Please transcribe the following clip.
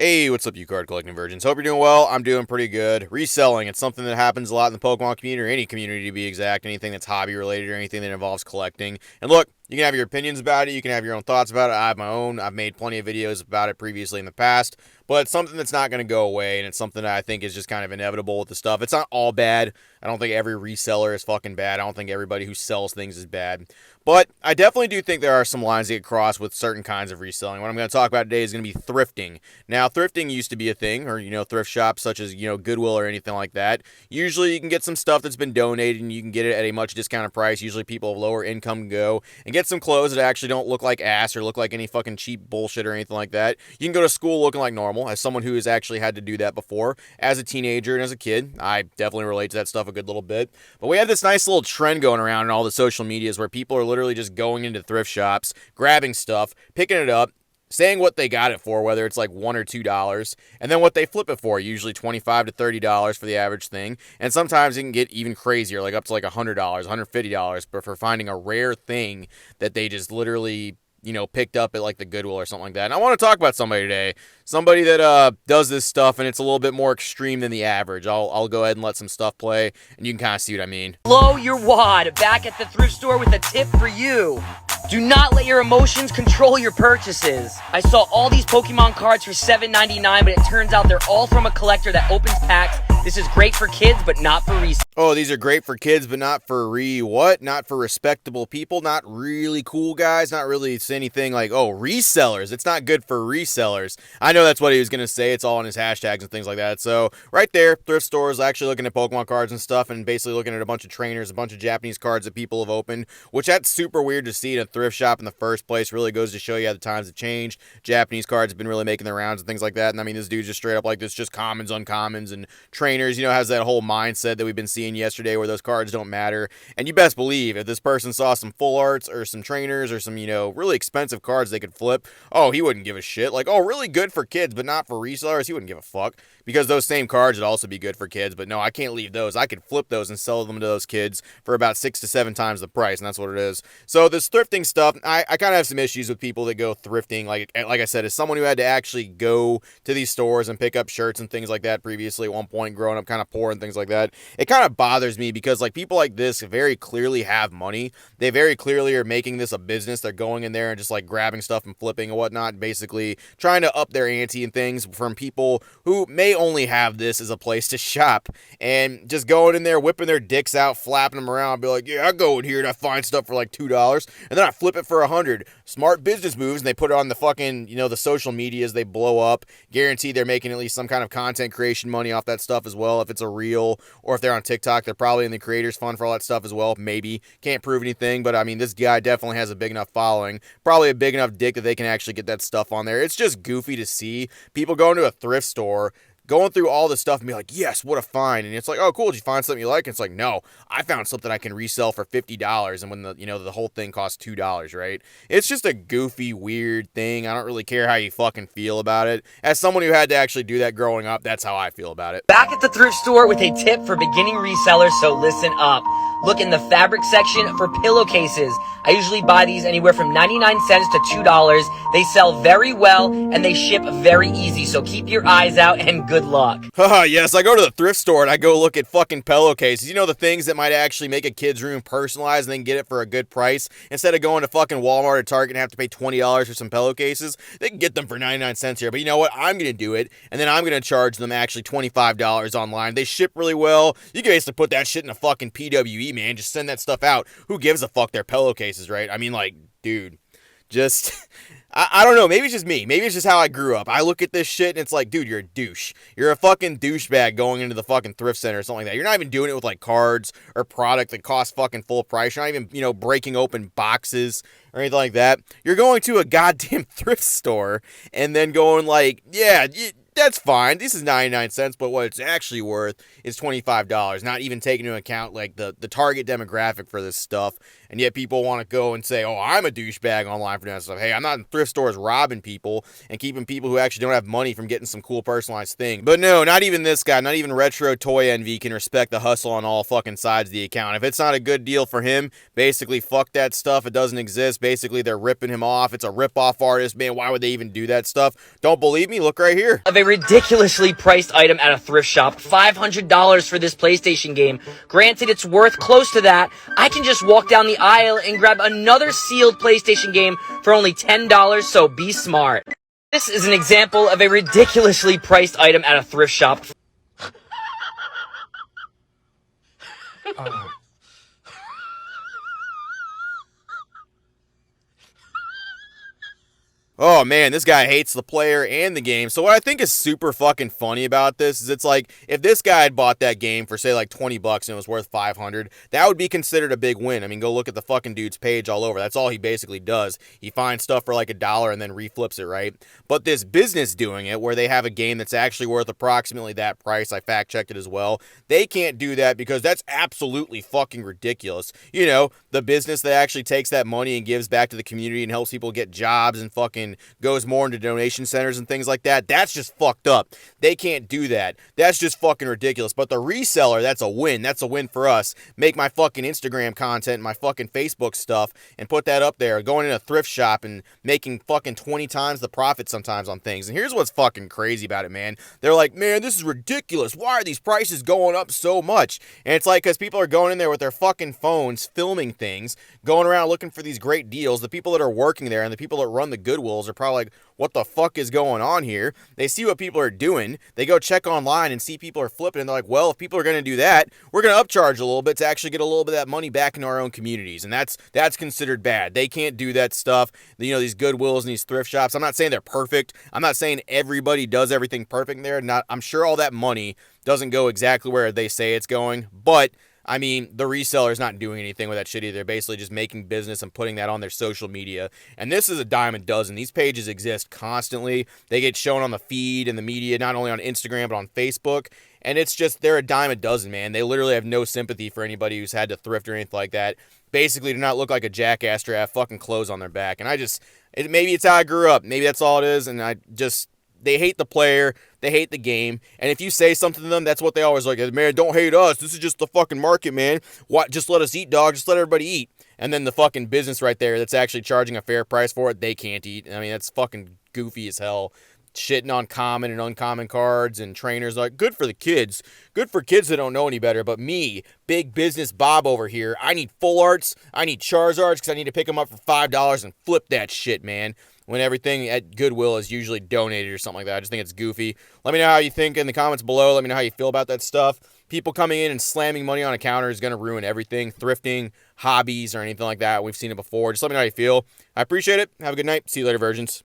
Hey, what's up, you card collecting virgins? Hope you're doing well. I'm doing pretty good. Reselling, it's something that happens a lot in the Pokemon community, or any community to be exact, anything that's hobby related or anything that involves collecting. And look, you can have your opinions about it, you can have your own thoughts about it. I have my own. I've made plenty of videos about it previously in the past, but it's something that's not going to go away, and it's something that I think is just kind of inevitable with the stuff. It's not all bad. I don't think every reseller is fucking bad. I don't think everybody who sells things is bad. But I definitely do think there are some lines that get crossed with certain kinds of reselling. What I'm going to talk about today is going to be thrifting. Now, thrifting used to be a thing, or, thrift shops such as, Goodwill or anything like that. Usually you can get some stuff that's been donated and you can get it at a much discounted price. Usually people of lower income can go and get some clothes that actually don't look like ass or look like any fucking cheap bullshit or anything like that. You can go to school looking like normal. As someone who has actually had to do that before, as a teenager and as a kid, I definitely relate to that stuff a good little bit. But we have this nice little trend going around in all the social medias where people are literally just going into thrift shops, grabbing stuff, picking it up, saying what they got it for, whether it's like $1 or $2, and then what they flip it for, usually $25 to $30 for the average thing. And sometimes it can get even crazier, like up to like $100, $150, but for finding a rare thing that they just literally picked up at like the Goodwill or something like that. And I want to talk about somebody today, somebody that does this stuff, and it's a little bit more extreme than the average. I'll go ahead and let some stuff play, and you can kind of see what I mean. Blow your wad, back at the thrift store with a tip for you. Do not let your emotions control your purchases. I saw all these Pokemon cards for $7.99, but it turns out they're all from a collector that opens packs. This is great for kids, but not for resale. Oh, these are great for kids, but not for what? Not for respectable people, not really cool guys, not really anything like, oh, resellers. It's not good for resellers. I know that's what he was going to say. It's all in his hashtags and things like that. So right there, thrift stores actually looking at Pokemon cards and stuff and basically looking at a bunch of trainers, a bunch of Japanese cards that people have opened, which that's super weird to see in a thrift shop in the first place. Really goes to show you how the times have changed. Japanese cards have been really making their rounds and things like that. And I mean, this dude's just straight up like this, just commons, uncommons, and trainers, has that whole mindset that we've been seeing yesterday where those cards don't matter. And you best believe if this person saw some full arts or some trainers or some, really expensive cards they could flip, oh, he wouldn't give a shit. Like, oh, really good for kids, but not for resellers. He wouldn't give a fuck, because those same cards would also be good for kids. But no, I can't leave those. I could flip those and sell them to those kids for about 6 to 7 times the price, and that's what it is. So this thrifting stuff, I kind of have some issues with people that go thrifting. Like I said, as someone who had to actually go to these stores and pick up shirts and things like that previously at one point, growing up kind of poor and things like that, it kind of bothers me because like people like this very clearly have money. They very clearly are making this a business. They're going in there and just like grabbing stuff and flipping and whatnot, basically trying to up their ante and things from people who may only have this as a place to shop, and just going in there, whipping their dicks out, flapping them around, be like, yeah, I go in here and I find stuff for like $2, and then I flip it for $100. Smart business moves, and they put it on the fucking, the social medias. They blow up. Guaranteed they're making at least some kind of content creation money off that stuff as well. If it's a reel, or if they're on TikTok, they're probably in the creators fund for all that stuff as well. Maybe. Can't prove anything, but I mean, this guy definitely has a big enough following, probably a big enough dick that they can actually get that stuff on there. It's just goofy to see people going to a thrift store, going through all this stuff and be like, yes, what a find. And it's like, oh, cool, did you find something you like? And it's like, no, I found something I can resell for $50. And when the whole thing costs $2, right? It's just a goofy, weird thing. I don't really care how you fucking feel about it. As someone who had to actually do that growing up, that's how I feel about it. Back at the thrift store with a tip for beginning resellers, so listen up. Look in the fabric section for pillowcases. I usually buy these anywhere from 99 cents to $2. They sell very well and they ship very easy, so keep your eyes out and good luck. Haha, yes, I go to the thrift store and I go look at fucking pillowcases. The things that might actually make a kid's room personalized and then get it for a good price. Instead of going to fucking Walmart or Target and have to pay $20 for some pillowcases, they can get them for 99 cents here. But you know what? I'm going to do it, and then I'm going to charge them actually $25 online. They ship really well. You can basically put that shit in a fucking PWE, man. Just send that stuff out. Who gives a fuck? They're pillowcases, right? I mean, like, dude, just... I don't know, maybe it's just me. Maybe it's just how I grew up. I look at this shit and it's like, dude, you're a douche. You're a fucking douchebag going into the fucking thrift center or something like that. You're not even doing it with like cards or product that costs fucking full price. You're not even, breaking open boxes or anything like that. You're going to a goddamn thrift store and then going like, yeah, that's fine. This is 99 cents, but what it's actually worth is $25, not even taking into account like the target demographic for this stuff. And yet people want to go and say, oh, I'm a douchebag online for doing that stuff. Hey, I'm not in thrift stores robbing people and keeping people who actually don't have money from getting some cool personalized thing. But no, not even this guy, not even Retro Toy Envy can respect the hustle on all fucking sides of the account. If it's not a good deal for him, basically fuck that stuff. It doesn't exist. Basically, they're ripping him off. It's a rip-off artist. Man, why would they even do that stuff? Don't believe me? Look right here. Of a ridiculously priced item at a thrift shop, $500 for this PlayStation game. Granted, it's worth close to that. I can just walk down the aisle and grab another sealed PlayStation game for only $10, so be smart. This is an example of a ridiculously priced item at a thrift shop. Oh man, this guy hates the player and the game. So what I think is super fucking funny about this is it's like if this guy had bought that game for say like $20 and it was worth 500, that would be considered a big win. I mean, go look at the fucking dude's page all over. That's all he basically does. He finds stuff for like $1 and then reflips it, right? But this business doing it where they have a game that's actually worth approximately that price, I fact checked it as well. They can't do that because that's absolutely fucking ridiculous. You know, the business that actually takes that money and gives back to the community and helps people get jobs and fucking goes more into donation centers and things like that. That's just fucked up. They can't do that. That's just fucking ridiculous. But the reseller, that's a win. That's a win for us. Make my fucking Instagram content, my fucking Facebook stuff, and put that up there. Going in a thrift shop and making fucking 20 times the profit sometimes on things. And here's what's fucking crazy about it, man. They're like, man, this is ridiculous. Why are these prices going up so much? And it's like because people are going in there with their fucking phones, filming things, going around looking for these great deals. The people that are working there and the people that run the Goodwills are probably like, what the fuck is going on here? They see what people are doing. They go check online and see people are flipping. And they're like, well, if people are going to do that, we're going to upcharge a little bit to actually get a little bit of that money back into our own communities. And that's considered bad. They can't do that stuff. You know, these Goodwills and these thrift shops. I'm not saying they're perfect. I'm not saying everybody does everything perfect there. I'm sure all that money doesn't go exactly where they say it's going. But I mean, the reseller's not doing anything with that shit either. They're basically just making business and putting that on their social media. And this is a dime a dozen. These pages exist constantly. They get shown on the feed and the media, not only on Instagram, but on Facebook. And it's just, they're a dime a dozen, man. They literally have no sympathy for anybody who's had to thrift or anything like that. Basically, do not look like a jackass or have fucking clothes on their back. And maybe it's how I grew up. Maybe that's all it is. And they hate the player, they hate the game, and if you say something to them, that's what they always like, man, don't hate us, this is just the fucking market, man, what, just let us eat, dog, just let everybody eat, and then the fucking business right there that's actually charging a fair price for it, they can't eat. I mean, that's fucking goofy as hell, shitting on common and uncommon cards and trainers, like, good for the kids, good for kids that don't know any better, but me, big business Bob over here, I need full arts, I need Charizards, because I need to pick them up for $5 and flip that shit, man. When everything at Goodwill is usually donated or something like that. I just think it's goofy. Let me know how you think in the comments below. Let me know how you feel about that stuff. People coming in and slamming money on a counter is going to ruin everything. Thrifting, hobbies, or anything like that. We've seen it before. Just let me know how you feel. I appreciate it. Have a good night. See you later, virgins.